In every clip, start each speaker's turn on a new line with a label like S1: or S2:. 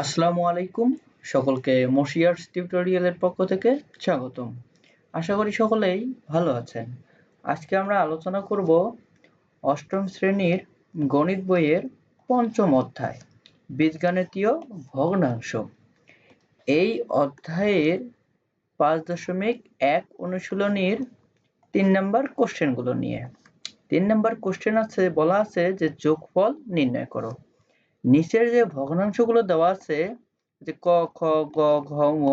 S1: আসসালামু আলাইকুম। সকলকে মশিয়ার্স টিউটোরিয়ালের পক্ষ থেকে স্বাগতম। আশা করি সকলেই ভালো আছেন। আজকে আমরা আলোচনা করব অষ্টম শ্রেণীর গণিত বইয়ের পঞ্চম অধ্যায় বীজগাণিতীয় ভগ্নাংশ। এই অধ্যায়ের 5.1 অনুশীলনীর 3 নম্বর কোশ্চেনগুলো নিয়ে। 3 নম্বর কোশ্চেন আছে, বলা আছে যে যোগফল নির্ণয় করো। নিচের যে ভগ্নাংশগুলো দেওয়া আছে, যে ক, খ, গ, ঘ, ঙ,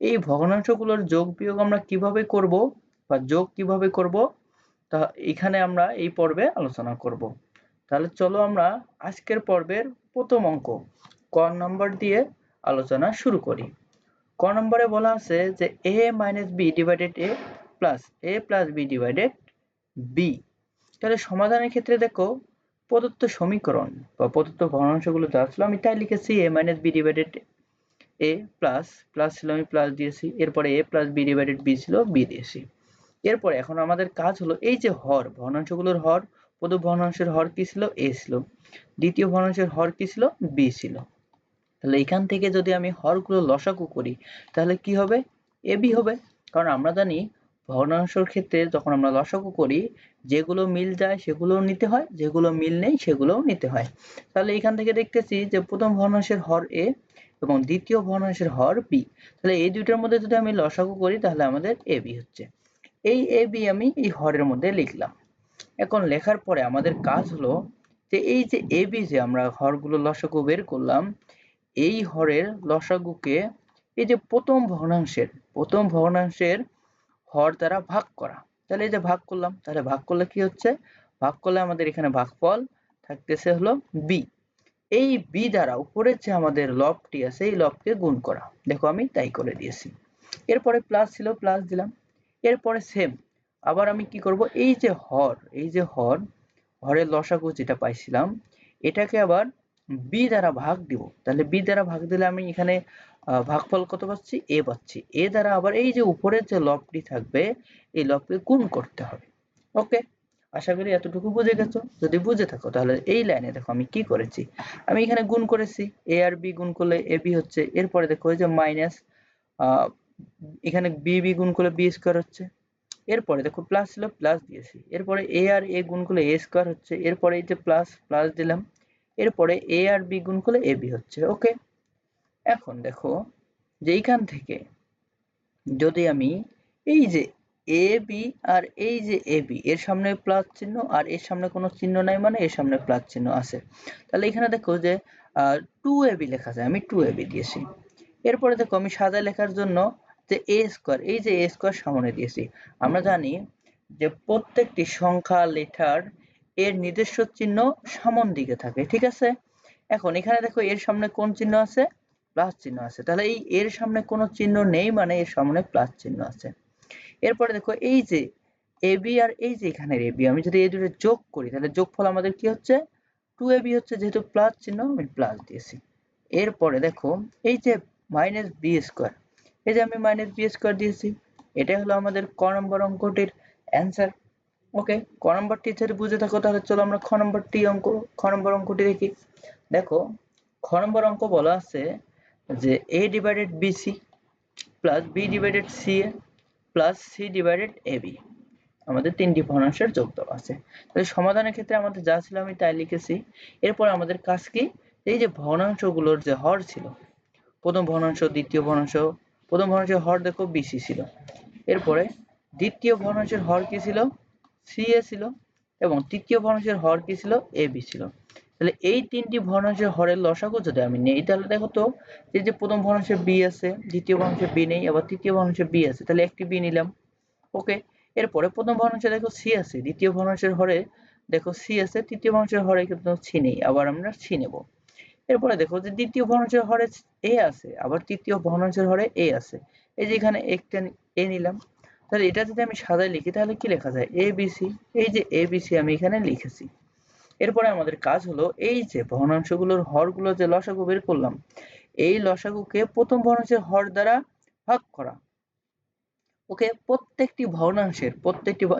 S1: এই ভগ্নাংশগুলোর যোগ বিয়োগ আমরা কিভাবে করব বা যোগ কিভাবে করব তা এখানে আমরা এই পর্বে আলোচনা করব। তাহলে চলো আমরা আজকের পর্বের প্রথম অঙ্ক ক নম্বর দিয়ে আলোচনা শুরু করি। ক নম্বরে বলা আছে যে a minus b divided a plus b divided b। তাহলে সমাধানের ক্ষেত্রে দেখো প্রদত্ত সমীকরণ বা প্রদত্ত ভগ্নাংশগুলো যা ছিল আমি তাই লিখেছি a minus b divided a plus ছিল আমি প্লাস দিয়েছি, এরপরে a plus b divided b ছিল b দিয়েছি। এরপরে এখন আমাদের কাজ হলো এই যে হর, ভগ্নাংশগুলোর হর, প্রথম ভগ্নাংশের হর কি ছিল a ছিল, দ্বিতীয় ভগ্নাংশের হর কি ছিল b ছিল। তাহলে এখান থেকে যদি আমি হরগুলো লসাগু করি তাহলে কি হবে, ab হবে। কারণ আমরা জানি ভগ্নাংশের ক্ষেত্রে যখন আমরা লসাগু করি যেগুলো মিল যায় সেগুলোও নিতে হয়, যেগুলো মিল নেই সেগুলোও নিতে হয়। তাহলে এখান থেকে দেখতেছি যে প্রথম ভগ্নাংশের হর a এবং দ্বিতীয় ভগ্নাংশের হর b। তাহলে এই দুইটার মধ্যে যদি আমি লসাগু করি তাহলে আমাদের ab হচ্ছে। এই ab আমি এই হরের মধ্যে লিখলাম। এখন লেখার পরে আমাদের কাজ হলো যে এই যে ab যে আমরা হরগুলো লসাগু বের করলাম, এই হরের লসাগুকে এই যে প্রথম ভগ্নাংশের হর দ্বারা ভাগ করা। তাহলে এই যে ভাগ করলাম, তাহলে ভাগ করলে কি হচ্ছে, ভাগ করলে আমাদের এখানে ভাগফল থাকতেছে হলো b। এই b দ্বারা উপরের যে আমাদের লবটি আছে এই লবকে গুণ করা। দেখো আমি তাই করে দিয়েছি। এরপরে প্লাস ছিল প্লাস দিলাম। এরপরে সেম আবার আমি কি করব, এই যে হরের লসাগু যেটা পাইছিলাম এটাকে আবার b দ্বারা ভাগ দিব। তাহলে b দ্বারা ভাগ দিলে আমি এখানে ভাগফল কত পাচ্ছি, a পাচ্ছি। a দ্বারা আবার এই যে উপরের যে লবটি থাকবে এই লবকে গুণ করতে হবে। ওকে, আশা করি এতটুকু বুঝে গেছো। যদি বুঝে থাকো তাহলে এই লাইনে দেখো আমি কি করেছি, আমি এখানে গুণ করেছি, a আর b গুণ করলে ab হচ্ছে। এরপরে দেখো এই যে মাইনাস এখানে b গুণ করলে b স্কয়ার হচ্ছে। এরপরে দেখো প্লাস ছিল প্লাস দিয়েছি, এরপরে a আর a গুণ করলে a স্কয়ার হচ্ছে। এরপরে এই যে প্লাস দিলাম, এরপরে a আর b গুণ করলে ab হচ্ছে। ওকে, এখন দেখো যে এইখান থেকে যদি আমি এই যে ab আর এই যে ab এর সামনে প্লাস চিহ্ন আর এর সামনে কোনো চিহ্ন নাই মানে এর সামনে প্লাস চিহ্ন আছে, তাহলে এখানে দেখো যে 2ab লেখা যায়, আমি 2ab দিয়েছি। এরপরে দেখো আমি সাজায় লেখার জন্য যে a স্কয়ার, এই যে a স্কয়ার সামনে দিয়েছি। আমরা জানি যে প্রত্যেকটি সংখ্যা লেটার এর নিজস্ব চিহ্ন সামন দিকে থাকে, ঠিক আছে। এখন এখানে দেখো এর সামনে কোন চিহ্ন আছে, প্লাস চিহ্ন আছে। তাহলে এই এর সামনে কোনো চিহ্ন নেই মানে এর সামনে প্লাস চিহ্ন আছে। এরপরে দেখো এই যে ab আর এই যে এখানের ab, আমি যদি এই দুটো যোগ করি তাহলে যোগফল আমাদের কি হচ্ছে, 2ab হচ্ছে। যেহেতু প্লাস চিহ্ন আমি প্লাস দিয়েছি। এরপরে দেখো এই যে মাইনাস বি স্কয়ার, এই যে আমি মাইনাস বি স্কয়ার দিয়েছি। এটাই হলো আমাদের ক নম্বর অঙ্কটির অ্যান্সার। ওকে, ক নম্বরটি যদি বুঝে থাকো তাহলে চলো আমরা খ নম্বর অঙ্কটি দেখি। দেখো খ নম্বর অঙ্ক বলা আছে যে a divided bc plus b divided ca plus c divided ab, আমাদের তিনটি ভগ্নাংশের যোগ দেওয়া আছে। তাহলে সমাধানের ক্ষেত্রে আমাদের যা ছিল আমি তাই লিখেছি। এরপর আমাদের কাজ কি, এই যে ভগ্নাংশগুলোর যে হর ছিল, প্রথম ভগ্নাংশ দ্বিতীয় ভগ্নাংশ, প্রথম ভগ্নাংশের হর দেখো bc ছিল, এরপরে দ্বিতীয় ভগ্নাংশের হর কি ছিল, ca ছিল, এবং তৃতীয় ভগ্নাংশের হর কি ছিল, ab ছিল। তাহলে এই তিনটি ভগ্নাংশের হরের লসাগু যদি আমি নেই তাহলে দেখো তো এই যে প্রথম ভগ্নাংশে b আছে, দ্বিতীয় ভগ্নাংশে b নেই, আবার তৃতীয় ভগ্নাংশে b আছে, তাহলে একটি b নিলাম। ওকে, এরপরে প্রথম ভগ্নাংশে দেখো c আছে, দ্বিতীয় ভগ্নাংশের হরে দেখো c আছে, তৃতীয় ভগ্নাংশের হরে কিন্তু c নেই, আবার আমরা c নেব। এরপরে দেখো যে দ্বিতীয় ভগ্নাংশের হরে a আছে, আবার তৃতীয় ভগ্নাংশের হরে a আছে, এই যে এখানে একটা a নিলাম। তাহলে এটা যদি আমি সাজায় লিখি তাহলে কি লেখা যায়, abc। এই যে abc আমি এখানে লিখেছি। এরপরে আমাদের কাজ হলো এই যে ভগ্নাংশগুলোর হরগুলো যে লসাগু বের করলাম, এই লসাগুকে প্রথম ভগ্নাংশের হর দ্বারা ভাগ করা। ওকে, প্রত্যেকটি ভগ্নাংশের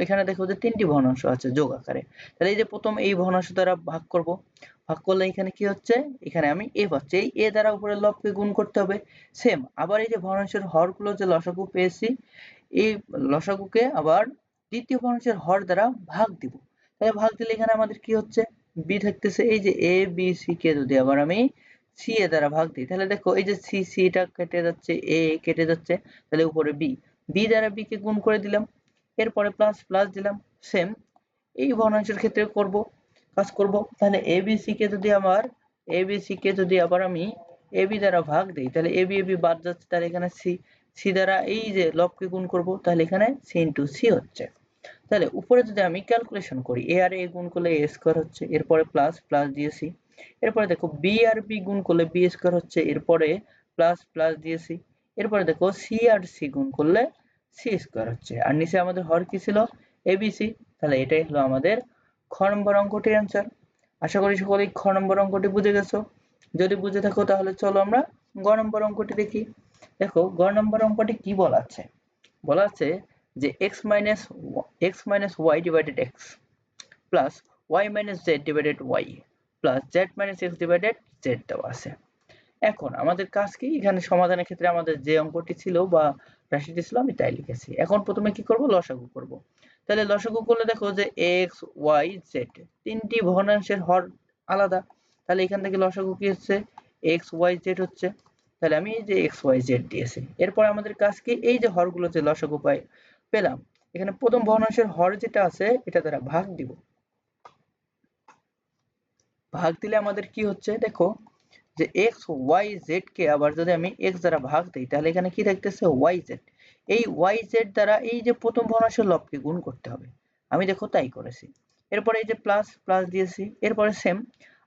S1: এখানে দেখো যে 3টি ভগ্নাংশ আছে যোগ আকারে। তাহলে এই যে প্রথম এই ভগ্নাংশ দ্বারা ভাগ করব, ভাগ করলে এখানে কি হচ্ছে, এখানে আমি a পাচ্ছি, এই a দ্বারা উপরের লবকে গুণ করতে হবে। সেম আবার এই যে ভগ্নাংশের হরগুলো যে লসাগু পেয়েছি, এই লসাগুকে আবার দ্বিতীয় ভগ্নাংশের হর দ্বারা ভাগ দিব। তাহলে ভাগ দিলে এখানে আমাদের কি হচ্ছে, b থাকতেছে। এই যে a b c কে যদি আবার আমি c a দ্বারা ভাগ দিই, তাহলে দেখো এই যে c টা কেটে যাচ্ছে, a কেটে যাচ্ছে, তাহলে উপরে b দ্বারা b কে গুণ করে দিলাম, এরপরে প্লাস প্লাস দিলাম। সেম এই ভগ্নাংশের ক্ষেত্রে কাজ করব। তাহলে abc কে যদি আবার আমি ab দ্বারা ভাগ দেই, তাহলে ab বাদ যাচ্ছে, তাহলে এখানে c দ্বারা এই যে লবকে গুণ করব, তাহলে এখানে c ইনটু c হচ্ছে। তাহলে উপরে যদি আমি ক্যালকুলেশন করি, a আর a গুণ করলে a স্কয়ার হচ্ছে, এরপরে প্লাস প্লাস দিয়েছি, এরপরে দেখো b আর b গুণ করলে b স্কয়ার হচ্ছে, এরপরে প্লাস প্লাস দিয়েছি, এরপরে দেখো c আর c গুণ করলে c স্কয়ার হচ্ছে, আর নিচে আমাদের হর কি ছিল, abc। তাহলে এটাই হলো আমাদের খ নম্বর অঙ্কটির অ্যান্সার। আশা করি সকলেই খ নম্বর অঙ্কটি বুঝে গেছো। যদি বুঝে থাকো তাহলে চলো আমরা গ নম্বর অঙ্কটি দেখি। দেখো গ নম্বর অঙ্কটি কি বলা আছে, বলা আছে যে x minus y divided x plus y minus z divided y plus z minus x divided z দেওয়া আছে। এখন আমাদের কাজ কি, এখানে সমাধানের ক্ষেত্রে আমাদের যে অঙ্কটি ছিল বা রাশিটি ছিল আমি তাই লিখেছি। এখন প্রথমে কি করব, লসাগু করব। তাহলে লসাগু করলে দেখো যে x y z তিনটি ভগ্নাংশের হর আলাদা, তাহলে এখান থেকে লসাগু কি হচ্ছে, x y z হচ্ছে। তাহলে আমি এই যে x y z দিয়েছি, এরপর আমাদের কাজ কি, এই যে হরগুলো যে লসাগু পেলাম, এখানে প্রথম ভগ্নাংশের হর যেটা আছে এটা দ্বারা ভাগ দিব। ভাগ দিলে আমাদের কি হচ্ছে, দেখো যে x y z কে আবার যদি আমি x দ্বারা ভাগ দেই, তাহলে এখানে কি থাকতেছে, y z। এই y z দ্বারা এই যে প্রথম ভগ্নাংশের লবকে গুণ করতে হবে, আমি দেখো তাই করেছি। এরপরে এই যে প্লাস প্লাস দিয়েছি, এরপরে সেম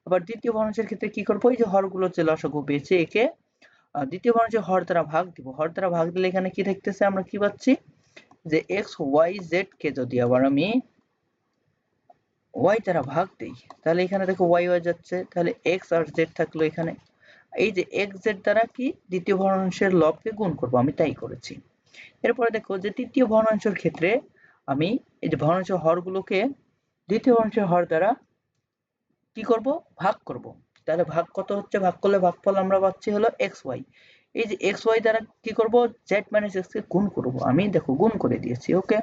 S1: আবার দ্বিতীয় ভগ্নাংশের ক্ষেত্রে কি করব, এই যে হরগুলো যে লসাগু পেয়েছি একে দ্বিতীয় ভগ্নাংশের হর দ্বারা ভাগ দিব। হর দ্বারা ভাগ দিলে এখানে কি থাকতেছে, আমরা কি পাচ্ছি যে x y z কে যদি আবার আমি y দ্বারা ভাগ দেই, তাহলে এখানে দেখো y যাচ্ছে, তাহলে x আর z থাকলো এখানে। এই যে x z দ্বারা কি দ্বিতীয় ভগ্নাংশের লবকে গুণ করব, আমি তাই করেছি। এরপরে দেখো যে তৃতীয় ভগ্নাংশের ক্ষেত্রে আমি এই যে ভগ্নাংশের হরগুলোকে দ্বিতীয় ভগ্নাংশের হর দ্বারা কি করব, ভাগ করব। তাহলে ভাগ কত হচ্ছে, ভাগ করলে ভাগফল আমরা পাচ্ছি হলো xy। এই যে xy দ্বারা কি করব, z - x কে গুণ করব, আমি দেখো গুণ করে দিয়েছি। ওকে,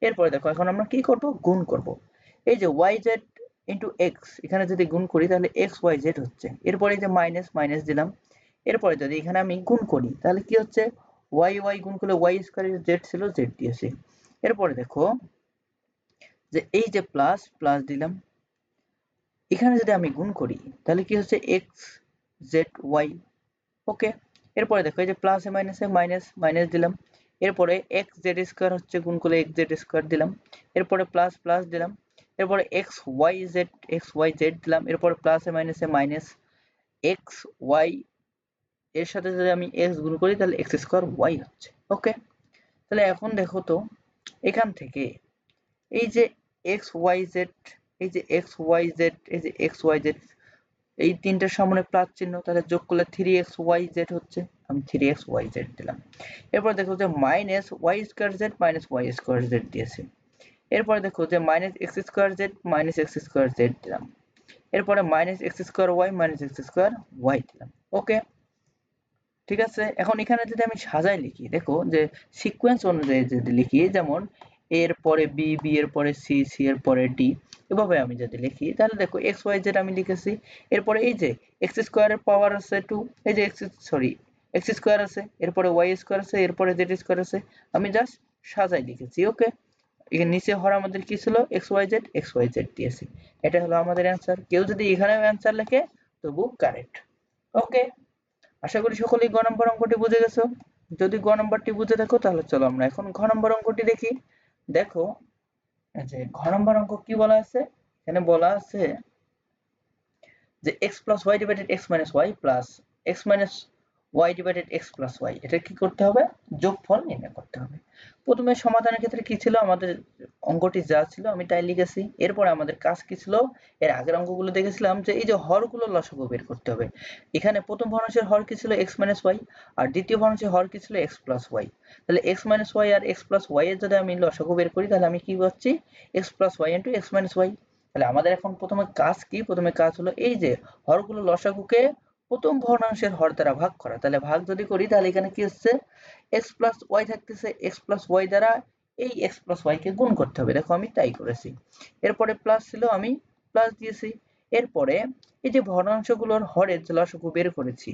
S1: এরপরে দেখো এখন আমরা কি করব, গুণ করব। এই যে yz ইনটু x এখানে যদি গুণ করি তাহলে xyz হচ্ছে, এরপরে এই যে মাইনাস মাইনাস দিলাম, এরপরে যদি এখানে আমি গুণ করি তাহলে কি হচ্ছে, y গুণ করলে y স্কয়ার, z ছিল z দিয়েছি। এরপরে দেখো যে এই যে প্লাস প্লাস দিলাম, এখানে যদি আমি গুণ করি তাহলে কি হচ্ছে, x z y। ওকে, এরপরে দেখো এই যে প্লাসে মাইনাসে মাইনাস মাইনাস দিলাম, এরপরে x z স্কয়ার হচ্ছে, গুণ করলে x z স্কয়ার দিলাম, এরপরে প্লাস প্লাস দিলাম, এরপরে x y z দিলাম, এরপরে প্লাসে মাইনাসে মাইনাস x y, এর সাথে যদি আমি x গুণ করি তাহলে x স্কয়ার y হচ্ছে। ওকে, তাহলে এখন দেখো তো এখান থেকে এই যে x y z, এই যে x y z, এই যে x y z, এই তিনটার সামনে প্লাস চিহ্ন, তাহলে যোগ করলে 3xyz হচ্ছে, আমি 3xyz দিলাম। এরপর দেখো যে minus y square z minus y square z দিয়েছে, এরপরে দেখো যে minus x square z minus x square z দিলাম, এরপরে minus x square y minus x square y দিলাম। ওকে, ঠিক আছে। এখন এখানে যদি আমি সাজাই লিখি, দেখো যে সিকোয়েন্স অনুযায়ী যদি লিখি, যেমন এর পরে বি, বি এর পরে সি, সি এর পরে ডি, এভাবে আমি যদি লিখি তাহলে দেখো এক্স ওয়াই জেড আমি লিখেছি, এরপরে এই যে এক্স স্কোয়ারের পাওয়ার আছে 2, এই যে এক্স স্কোয়ার আছে, এরপরে ওয়াই স্কোয়ার আছে, এরপরে জেড স্কোয়ার আছে, আমি জাস্ট সাজাই লিখেছি। ওকে, এখানে নিচে হর আমাদের কি ছিল, এক্স ওয়াই জেড দিয়েছি। এটা হলো আমাদের অ্যান্সার। কেউ যদি এখানেও অ্যান্সার লেখে তবু কারেক্ট। ওকে, আশা করি সকলেই গ নম্বর অঙ্কটি বুঝে গেছো। যদি গ নম্বরটি বুঝে থাকো তাহলে চলো আমরা এখন ঘ নম্বর অঙ্কটি দেখি। দেখো যে ঘ নম্বর অঙ্ক কি বলা আছে, এখানে বলা আছে যে x plus y divided x minus y plus x minus y divided x plus y, এটা কি করতে হবে? যোগফল নির্ণয় করতে হবে। প্রথমে সমাধানের ক্ষেত্রে কি ছিল, আমাদের অঙ্কটি যা ছিল আমি তাই লিখেছি। এরপরে আমাদের কাজ কি ছিল, এর আগের অঙ্কগুলো দেখেছিলাম যে এই যে হরগুলো লসাগু বের করতে হবে। এখানে প্রথম ভগ্নাংশের হর কি ছিল x মাইনাস y, আর দ্বিতীয় ভগ্নাংশের হর কি ছিল x প্লাস y। তাহলে x মাইনাস y আর x প্লাস y এর যদি আমি লসাগু বের করি তাহলে আমি কি পাচ্ছি, x plus y into x minus y। তাহলে আমাদের এখন প্রথমে কাজ কি, প্রথমে কাজ হলো এই যে হরগুলো লসাগুকে প্রথম ভগ্নাংশের হর দ্বারা ভাগ করা। তাহলে ভাগ যদি করি তাহলে এখানে কি হচ্ছে, x প্লাস y থাকতেছে, x প্লাস y দ্বারা এই x প্লাস y কে গুণ করতে হবে। দেখো আমি তাই করেছি। এরপরে প্লাস ছিল, আমি প্লাস দিয়েছি। এরপরে এই যে ভগ্নাংশগুলোর হরের যে লসাগু বের করেছি,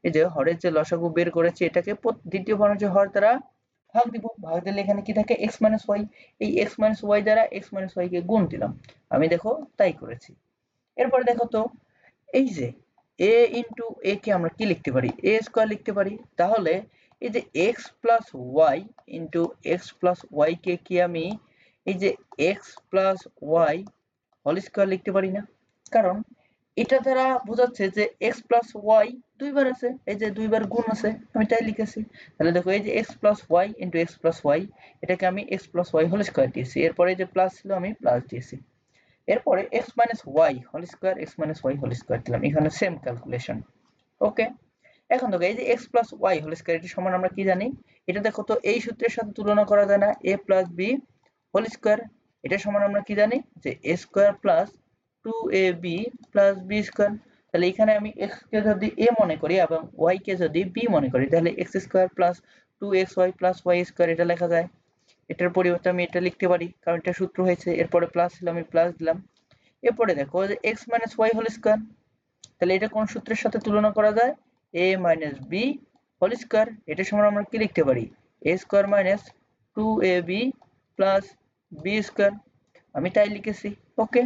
S1: এই যে হরের যে লসাগু বের করেছি এটাকে দ্বিতীয় ভগ্নাংশের হর দ্বারা ভাগ দিব। ভাগ দিলে এখানে কি থাকে, x মাইনাস y। এই x মাইনাস y দ্বারা x মাইনাস y কে গুণ দিলাম। আমি দেখো তাই করেছি। এরপরে দেখো তো, এই যে a ইন্টু a কে আমরা কি লিখতে পারি, a স্কয়ার লিখতে পারি। তাহলে এই যে x plus y into x plus y কে কি আমি এই যে x plus y whole square লিখতে পারি না? কারণ এটা দ্বারা বোঝাচ্ছে যে x প্লাস y দুইবার আছে, এই যে দুইবার গুণ আছে, আমি তাই লিখেছি। তাহলে দেখো এই যে x plus y into x plus y, এটাকে আমি x plus y whole square দিয়েছি। এরপরে যে প্লাস ছিল আমি প্লাস দিয়েছি। এরপরে x minus y whole square, x minus y whole square দিলাম। এখানে সেম ক্যালকুলেশন। ওকে, এখন দেখো এই যে x plus y whole square এর সমান আমরা কি জানি, এটা দেখো তো এই সূত্রের সাথে তুলনা করা যায় না, a plus b whole square. এটা সমান আমরা কি জানি যে a square plus 2ab plus b square. তাহলে এখানে আমি x কে যদি a মনে করি এবং y কে যদি b মনে করি তাহলে x square plus 2xy plus y square এটা লেখা যায়। এটার পরিবর্তে আমি এটা লিখতে পারি কারণ এটা সূত্র হয়েছে। এরপরে প্লাস ছিল, আমি প্লাস দিলাম। এরপরে দেখো যে x minus y whole square, তাহলে এটা কোন সূত্রের সাথে তুলনা করা যায়, a minus b whole square. এটা সমান আমরা কি লিখতে পারি, a square minus 2ab plus b square. আমি তাই লিখেছি। ওকে,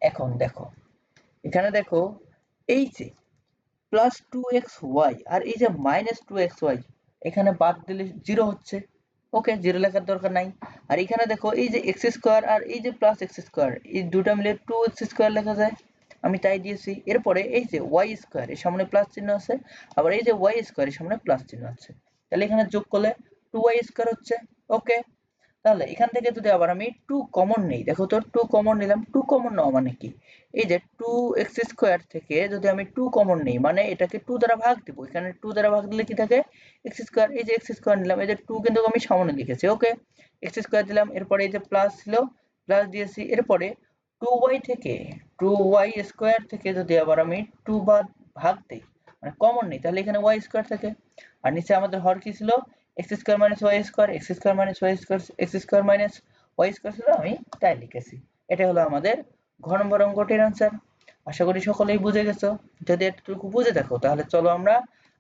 S1: এখন দেখো এখানে দেখো এই যে প্লাস 2xy আর এই যে মাইনাস 2xy এখানে বাদ দিলে 0 হচ্ছে। ওকে, 0 লেখার দরকার নাই। আর এখানে দেখো এই যে x স্কয়ার আর এই যে প্লাস x স্কয়ার, এই দুটো মিলে 2x স্কয়ার লেখা যায়। আমি তাই দিয়েছি। এরপরে এই যে y স্কয়ার এর সামনে প্লাস চিহ্ন আছে, আবার এই যে y স্কয়ার এর সামনে প্লাস চিহ্ন আছে। তাহলে এখানে যোগ করলে 2y স্কয়ার হচ্ছে। ওকে, তাহলে এখান থেকে যদি আবার আমি 2 কমন নেই, দেখো তো 2 কমন নিলাম। 2 কমন নেওয়া মানে কি, এই যে 2x স্কয়ার থেকে যদি আমি 2 কমন নেই মানে এটাকে 2 দ্বারা ভাগ দিব। এখানে 2 দ্বারা ভাগ দিলে কি থাকে, x স্কয়ার। এই যে x স্কয়ার নিলাম, এই যে 2 কিন্তু আমি সামনে লিখেছি। ওকে, x স্কয়ার দিলাম। এরপরে এই যে প্লাস ছিল, প্লাস দিয়েছি। এরপরে 2y থেকে 2y স্কয়ার থেকে যদি আবার আমি 2 বাদ ভাগ দেই মানে কমন নেই, তাহলে এখানে y স্কয়ার থাকে। আর নিচে আমাদের হর কি ছিল, x square minus y square, x square minus y square, x square minus y square ছিল, আমি তাই লিখেছি। এটা হলো আমাদের ঘ নম্বর অঙ্কটির आंसर। আশা করি সকলেই বুঝে গেছো। যদি এতটুকু বুঝে থাকো তাহলে চলো আমরা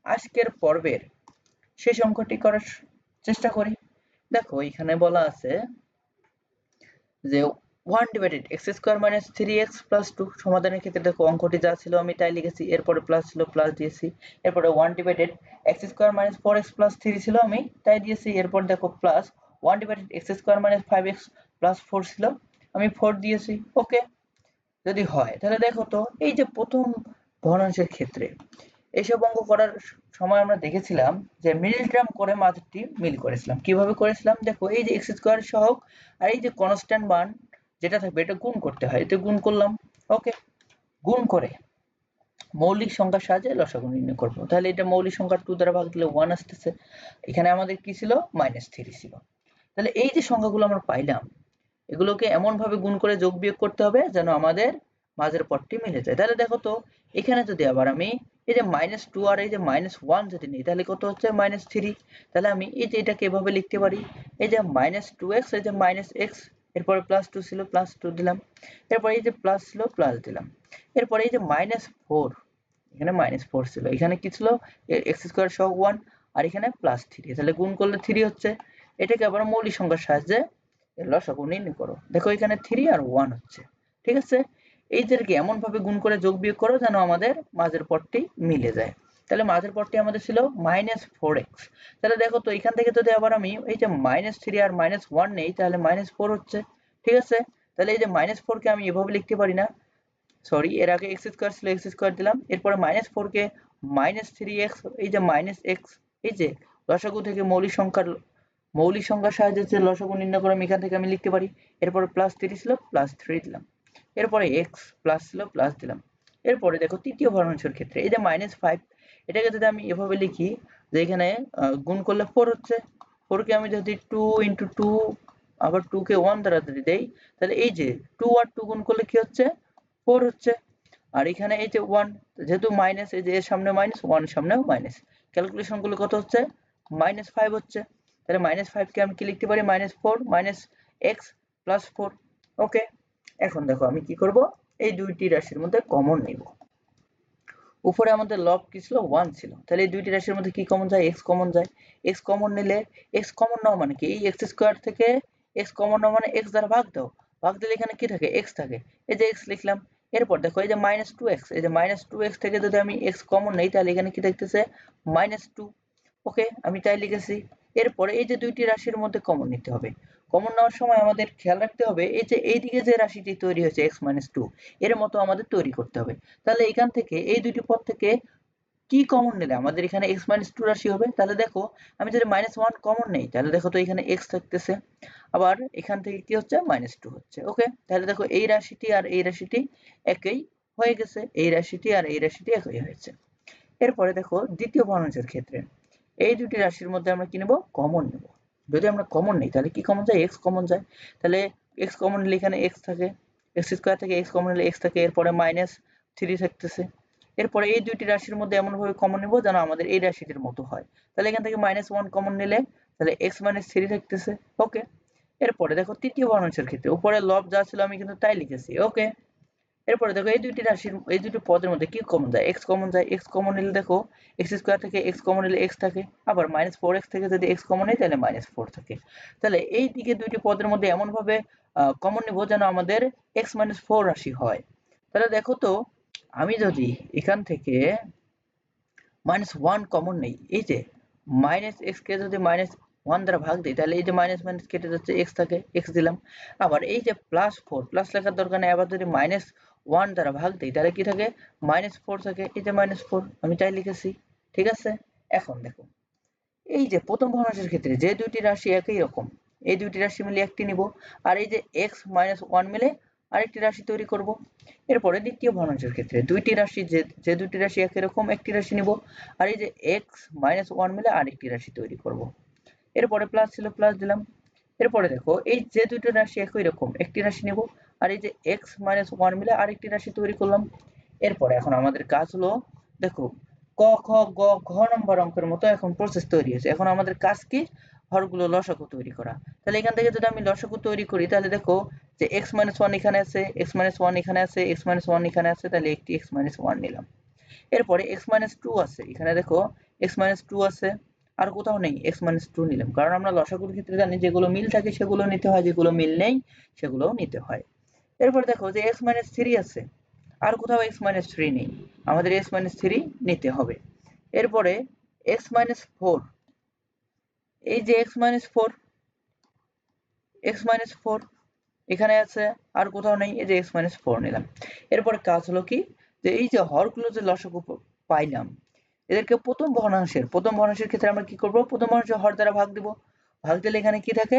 S1: আজকের পর্বের শেষ অঙ্কটি করার চেষ্টা করি। দেখো এখানে বলা আছে যে 1 divided x square minus 3x plus 2। সমাধানের ক্ষেত্রে দেখো অঙ্কটি যা ছিল আমি তাই লিখেছি। এরপরে প্লাস ছিল, প্লাস দিয়েছি। এরপরে 1 divided x square minus 4x plus 3 ছিল, আমি তাই দিয়েছি। এরপর দেখো plus 1 divided x square minus 5x plus 4 ছিল, আমি 4 দিয়েছি। ওকে, যদি হয় তাহলে দেখো তো এই যে প্রথম ভগ্নাংশের ক্ষেত্রে এইসব অঙ্ক করার সময় আমরা দেখেছিলাম যে মিডল টার্ম করে মাঝেরটি মিল করেছিলাম। কিভাবে করেছিলাম, দেখো এই যে x স্কয়ার সহগ আর এই যে কনস্ট্যান্ট মান যেটা থাকবে এটা গুণ করতে হয়, এতে গুণ করলাম। ওকে, গুণ করে মৌলিক সংখ্যার সাহায্যে লসাগু নির্ণয় করব। তাহলে এটা মৌলিক সংখ্যা 2 দ্বারা ভাগ দিলে 1 আসতেছে। এখানে আমাদের কি ছিল, -3 ছিল। তাহলে এই যে সংখ্যাগুলো আমরা পাইলাম এগুলোকে এমন ভাবে গুণ করে যোগ বিয়োগ করতে হবে যেন আমাদের মাঝের পদটি মিলে যায়। তাহলে দেখো তো এখানে যদি আবার আমি এই যে -2 আর এই যে -1 যদি নিই তাহলে কত হচ্ছে, -3। তাহলে আমি এই যে এটাকে এভাবে লিখতে পারি, এই যে -2x এই যে -x, এরপরে +2 ছিল, +2 দিলাম। এরপর এই যে প্লাস ছিল, প্লাস দিলাম। এরপরে এই যে -4, এখানে -4 ছিল, এখানে কি ছিল, x স্কয়ার সহ 1 আর এখানে +3। তাহলে গুণ করলে 3 হচ্ছে। এটাকে আবার মৌলিক সংখ্যার সাহায্যে লসাগু নির্ণয় করো। দেখো এখানে 3 আর 1 হচ্ছে। ঠিক আছে, এইদেরকে এমন ভাবে গুণ করে যোগ বিয়োগ করো যেন আমাদের মাঝের পদটি মিলে যায়। তাহলে মাঝের পদটি আমাদের ছিল -4x। তাহলে দেখো তো এখান থেকে যদি আবার আমি এই যে -3 আর -1 নেই তাহলে -4 হচ্ছে। ঠিক আছে, তাহলে এই যে -4 কে আমি এভাবে লিখতে পারি না, সরি এর আগে এক্স স্কোয়ার ছিল এক্স স্কোয়ার দিলাম, এরপরে -4 কে -3x, এই যে -x, এই যে লসাগু থেকে মৌলিক সংখ্যার সাহায্যে যে লসাগু নির্ণয় করে এখান থেকে আমি লিখতে পারি। এরপরে +3 ছিল +3 দিলাম, এরপরে x প্লাস ছিল প্লাস দিলাম। এরপরে দেখো তৃতীয় ভগ্নাংশের ক্ষেত্রে এই যে -5, এটাকে যদি আমি এভাবে লিখি যে এখানে গুণ করলে 4 হচ্ছে, 4 কে আমি যদি 2 × 2 আবার 2 কে 1 দ্বারা যদি দেই, তাহলে এই যে 2 আর 2 গুণ করলে কি হচ্ছে 4 হচ্ছে। আর এখানে এই যে 1, যেহেতু মাইনাস, এই যে এর সামনে মাইনাস, 1 সামনেও মাইনাস, ক্যালকুলেশন করলে কত হচ্ছে -5 হচ্ছে। তাহলে -5 কে আমি কি লিখতে পারি -4 x + 4। ওকে, এখন দেখো আমি কি করব, এই দুইটি রাশির মধ্যে কমন নিব। উপরে আমাদের লব কি ছিল 1 ছিল, তাহলে এই দুইটি রাশির মধ্যে কি কমন যায় x কমন যায়। x কমন নিলে, x কমন নাও মানে কি এই x স্কয়ার থেকে x কমন নাও মানে x দ্বারা ভাগ দাও, ভাগ দিলে এখানে কি থাকে x থাকে, এই যে x লিখলাম। এরপর দেখো এই যে -2x, এই যে -2x থেকে যদি আমি x কমন নেই তাহলে এখানে কি থাকতেছে -2। ওকে, আমি তাই লিখেছি। এরপরে এই যে দুইটি রাশির মধ্যে কমন নিতে হবে। কমন নেওয়ার সময় আমাদের খেয়াল রাখতে হবে এই যে এইদিকে যে রাশিটি তৈরি হয়েছে x - 2, এর মতো আমাদের তৈরি করতে হবে। তাহলে এখান থেকে এই দুইটি পদ থেকে কি কমন নিলে আমাদের এখানে x - 2 রাশি হবে। তাহলে দেখো আমি যদি -1 কমন নেই তাহলে দেখো তো এখানে x থাকতেছে, আবার এখান থেকে কি হচ্ছে -2 হচ্ছে। ওকে, তাহলে দেখো এই রাশিটি আর এই রাশিটি একই হয়ে গেছে, এই রাশিটি আর এই রাশিটি একই হয়েছে। এরপরে দেখো দ্বিতীয় ভগ্নাংশের ক্ষেত্রে এই দুটি রাশির মধ্যে আমরা কি নেব কমন নেব। যদি আমরা কমন নেই তাহলে কি কমন যায় x কমন যায়, তাহলে x কমন নিলে এখানে x থাকে, x স্কয়ার থেকে x কমন নিলে x থাকে, এরপরে -3 থাকতেছে। এরপরে এই দুইটি রাশির মধ্যে এমন ভাবে কমন নেব যেন আমাদের এই রাশিটির মতো হয়। তাহলে এখান থেকে -1 কমন নিলে তাহলে x - 3 থাকতেছে। ওকে, এরপরে দেখো তৃতীয় ভগ্নাংশের ক্ষেত্রে উপরে লব যা ছিল আমি কিন্তু তাই লিখেছি। ওকে, এরপরে দেখো এই দুইটি রাশির এই দুটি পদের মধ্যে কি কমন যায় x কমন যায়, x কমন নিলে দেখো x স্কয়ার থেকে x কমন নিলে x থাকে, আবার -4x থেকে যদি x কমন নেই তাহলে -4 থাকে। তাহলে এই দিকে দুইটি পদের মধ্যে এমন ভাবে কমন নিব যেন আমাদের x - 4 রাশি হয়। তাহলে দেখো তো আমি যদি এখান থেকে -1 কমন নেই, এই যে -x কে যদি -1 দ্বারা ভাগ দিই তাহলে এই যে মাইনাস মাইনাস কেটে যাচ্ছে, x থাকে, x দিলাম। আবার এই যে +4, প্লাস লেখার দরকার নেই, আবার যদি -1 দ্বারা ভাগ দিই তাহলে কি থাকে -4 থাকে, এই যে -4 আমি তাই লিখেছি। ঠিক আছে, এখন দেখো এই যে প্রথম ভগ্নাংশের ক্ষেত্রে যে দুইটি রাশি একই রকম, এই দুইটি রাশি মিলে একটি নিব, আর এই যে x - 1 মিলে আরেকটি রাশি তৈরি করব। এরপরে দ্বিতীয় ভগ্নাংশের ক্ষেত্রে দুইটি রাশি যে দুইটি রাশি একই রকম একটি রাশি নিব, আর এই যে x - 1 মিলে আরেকটি রাশি তৈরি করব। এরপরে প্লাস ছিল প্লাস দিলাম। এরপরে দেখো এই যে দুটো রাশি একই রকম একটি রাশি নেব, আর এই যে x - 1 মিলে আরেকটি রাশি তৈরি করলাম। এরপরে এখন আমাদের কাজ হলো দেখো ক খ গ ঘ নম্বর অঙ্কের মতো এখন প্রসেস তৈরি হয়েছে। এখন আমাদের কাজ কি হরগুলো লসাগু তৈরি করা। তাহলে এখান থেকে যদি আমি লসাগু তৈরি করি তাহলে দেখো যে x - 1 এখানে আছে, x - 1 এখানে আছে, x - 1 এখানে আছে, তাহলে একটি x - 1 নিলাম। এরপরে x - 2 আছে, এখানে দেখো x - 2 আছে, আর কোথাও নেই, x - 2 নিলাম, কারণ আমরা লসাগুর ক্ষেত্রে জানি যেগুলো মিল থাকে সেগুলো নিতে হয়, যেগুলো মিল নেই সেগুলোও নিতে হয়। এরপর দেখো যে x - 3 আছে, আর কোথাও x - 3 নেই, আমাদের x - 3 নিতে হবে। এরপরে x - 4, এই যে x - 4, x - 4 এখানে আছে, আর কোথাও নেই, এই যে x - 4 নিলাম। এরপরে কাজ হলো কি যে এই যে হরগুলো যে লসাগু পাইলাম এদেরকে প্রথম ভগ্নাংশের ক্ষেত্রে আমরা কি করব, প্রথম ভগ্নাংশের হর দ্বারা ভাগ দিব। ভাগ দিলে এখানে কি থাকে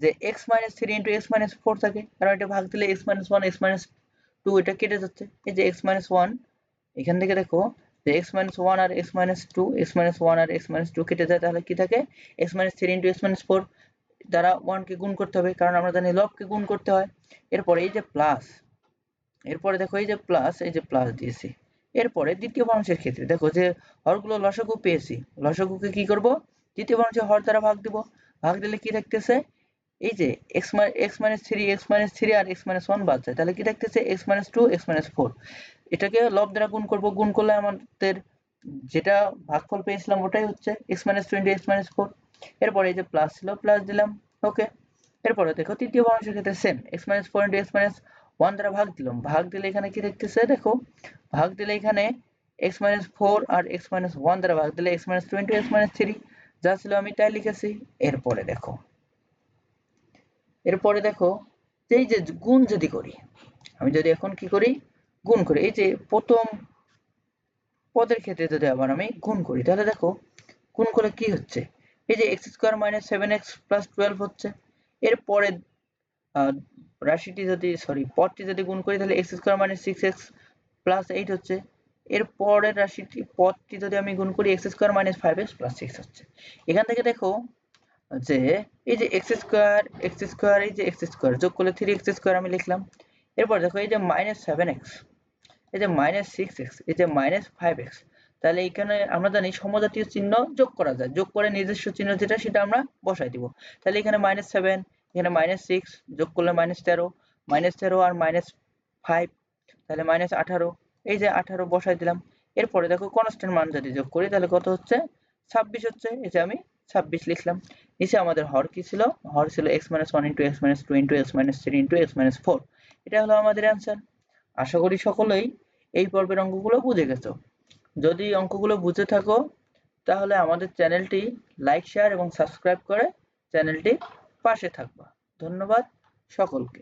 S1: যে x - 3 × x - 4 থাকে, কারণ এটা ভাগ দিলে x - 1 x - 2 এটা কেটে যাচ্ছে, এই যে x - 1 এখান থেকে দেখো যে x - 1 আর x - 2, x - 1 আর x - 2 কেটে যায়, তাহলে কি থাকে x - 3 × x - 4 দ্বারা 1 কে গুণ করতে হবে, কারণ আমরা জানি লবকে গুণ করতে হয়। এরপরে এই যে প্লাস, এরপরে দেখো এই যে প্লাস দিয়েছি। এরপরে দ্বিতীয় ভগ্নাংশের ক্ষেত্রে দেখো যে হরগুলো লসাগু পেয়েছি, লসাগুকে কি করব দ্বিতীয় ভগ্নাংশের হর দ্বারা ভাগ দিব। ভাগ দিলে কি থাকতেছে এই যে x - 3 আর x - 1 বাদ যায়, তাহলে কি থাকতেছে x - 2 x - 4। এটাকে লব দ্বারা গুণ করব, গুণ করলে আমাদের যেটা ভাগফল পেয়েছিলাম ওটাই হচ্ছে x - 2 × x - 4। এরপরে এই যে প্লাস ছিল প্লাস দিলাম। ওকে, এরপরে দেখো তৃতীয় ভগ্নাংশের ক্ষেত্রে সেম x - 4 × x - 1 দ্বারা ভাগ দিলাম। ভাগ দিলে এখানে কি দেখতেছে দেখো ভাগ দিলে এখানে x - 4 আর x - 1 দ্বারা ভাগ দিলে x - 2 × x - 3 যা ছিল আমি তাই লিখেছি। এরপরে দেখো এই যে গুণ যদি করি, আমি যদি এখন কি করি গুণ করি, এই যে প্রথম পদের ক্ষেত্রে যদি আবার আমি গুণ করি তাহলে দেখো গুণ করলে কি হচ্ছে, এই যে x square minus 7x plus 12 হচ্ছে। এর পরে রাশিটি যদি পদটি যদি গুণ করি তাহলে x square minus 6x plus 8 হচ্ছে। এর পরের রাশিটি পদটি যদি আমি গুণ করি x square minus 5x plus 6 হচ্ছে। এখান থেকে দেখো যে এই যে এক্স স্কোয়ার এই যে এক্স স্কোয়ার যোগ করলে 3x স্কোয়ার আমি লিখলাম। এরপর দেখো এই যে মাইনাস 7x, এই যে মাইনাস 6x, এই যে মাইনাস 5x, তাহলে এখানে আমরা জানি সমজাতীয় চিহ্ন যোগ করা যায়, যোগ করে নিজস্ব চিহ্ন যেটা সেটা আমরা বসাই দিব। তাহলে এখানে মাইনাস 7, এখানে মাইনাস 6, যোগ করলে মাইনাস 13, মাইনাস 13 আর মাইনাস 5 তাহলে মাইনাস 18, এই যে 18 বসাই দিলাম। এরপরে দেখো কনস্ট্যান্ট মান যদি যোগ করি তাহলে কত হচ্ছে, 26 হচ্ছে। এই যে আমি 26 লিখলাম। নিচে আমাদের হর কি ছিল, হর ছিল x - 1 * x - 2 * x - 3 * x - 4। এটা হলো আমাদের অ্যান্সার। আশা করি সকলেই এই পর্বের অঙ্কগুলো বুঝে গেছো। যদি অঙ্কগুলো বুঝে থাকো তাহলে আমাদের চ্যানেলটি লাইক, শেয়ার এবং সাবস্ক্রাইব করে চ্যানেলটি পাশে থাকবা। ধন্যবাদ সকলকে।